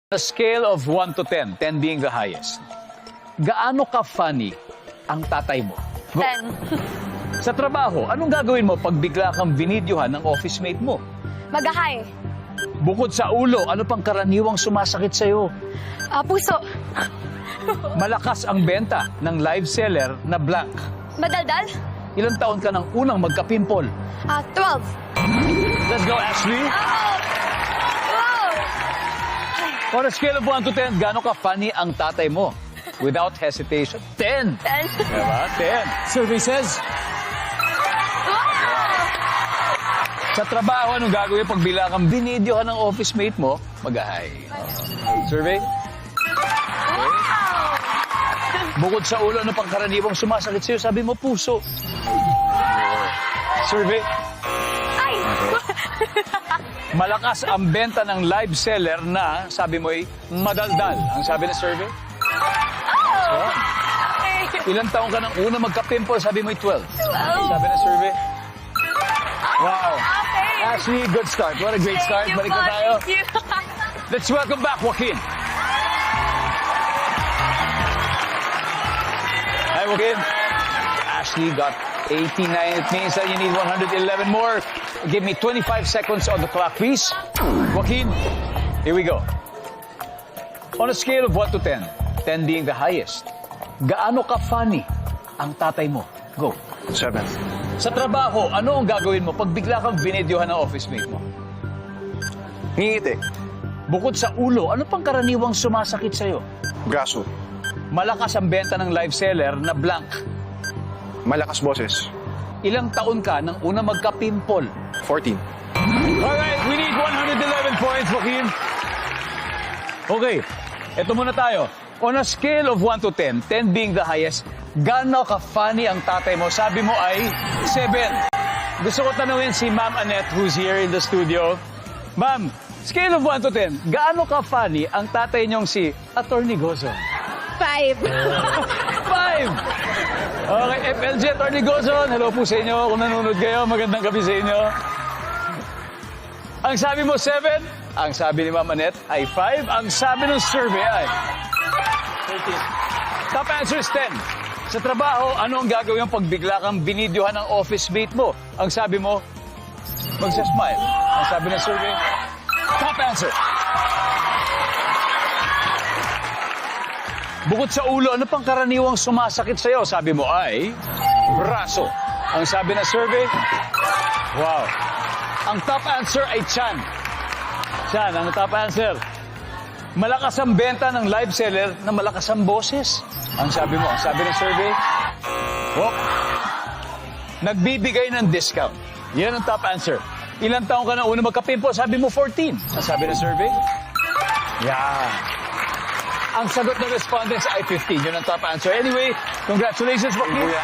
A scale of 1 to 10, 10 being the highest, gaano ka funny ang tatay mo? Go. 10. Sa trabaho, anong gagawin mo pag bigla kang binidyohan ng office mate mo? Magahay. Bukod sa ulo, ano pang karaniwang sumasakit sa'yo? Puso. Malakas ang benta ng live seller na blank. Madaldal. Ilang taon ka nang unang magka-pimple? 12. Let's go, Ashley. Wow. On a scale of 1 to 10, gaano ka funny ang tatay mo? Without hesitation, 10. 10. Diba? 10. Survey says, sa trabaho, anong gagawin pag bila kang binidyohan ng office mate mo? Magahay. Survey? Okay. Bukod sa ulo, ano pang karaniwang sumasakit sa'yo? Sabi mo, puso. Survey? Ay. Malakas ang benta ng live seller na, sabi mo ay, madaldal. Ang sabi ng survey? Okay. Ilang taong ka nang una magka-pimple? Sabi mo ay 12. Sabi ng survey? Wow. Okay. Ashley, good start. What a great start. Thank you Balik po. na tayo. Thank you. Let's welcome back Joaquin. Hi, Joaquin. Ashley got 89. It means that you need 111 more. Give me 25 seconds on the clock, please. Joaquin, here we go. On a scale of 1 to 10, 10 being the highest, gaano ka funny ang tatay mo? Go. 7. Sa trabaho, ano ang gagawin mo pag bigla kang binidyohan ng office mate mo? Ngingiti. Bukod sa ulo, ano pang karaniwang sumasakit sa'yo? Braso. Malakas ang benta ng live seller na blank. Malakas boses. Ilang taon ka nang una magka-pimple? 14. Alright, we need 111 points, Joaquin. Okay, eto muna tayo. On a scale of 1 to 10, 10 being the highest, gaano ka funny ang tatay mo? Sabi mo ay 7. Gusto ko tanungin si Ma'am Annette who's here in the studio. Ma'am, scale of 1 to 10, gaano ka funny ang tatay niyong si Attorney Gozo? 5. 5! Okay, FLJ Attorney Gozon, hello po sa inyo. Kung nanonood kayo, magandang gabi sa inyo. Ang sabi mo 7, ang sabi ni Ma'am Annette ay 5, ang sabi ng survey ay 13. Top answer is 10. Sa trabaho, ano ang gagawin pag bigla kang binidyohan ng office mate mo? Ang sabi mo, magsasmile. Ang sabi ng survey, top answer. Bukod sa ulo, ano pang karaniwang sumasakit sa'yo? Sabi mo ay braso. Ang sabi ng survey, wow. Ang top answer ay tiyan. Tiyan, ang top answer. Malakas ang benta ng live seller na malakas ang boses. Ang sabi mo, ang sabi ng survey, oh, nagbibigay ng discount. Yan ang top answer. Ilang taong ka na una magka-pimple? Sabi mo 14. Ang sabi ng survey, yeah. Ang sagot ng respondents ay 15. Yun ang top answer. Anyway, congratulations, Joaquin.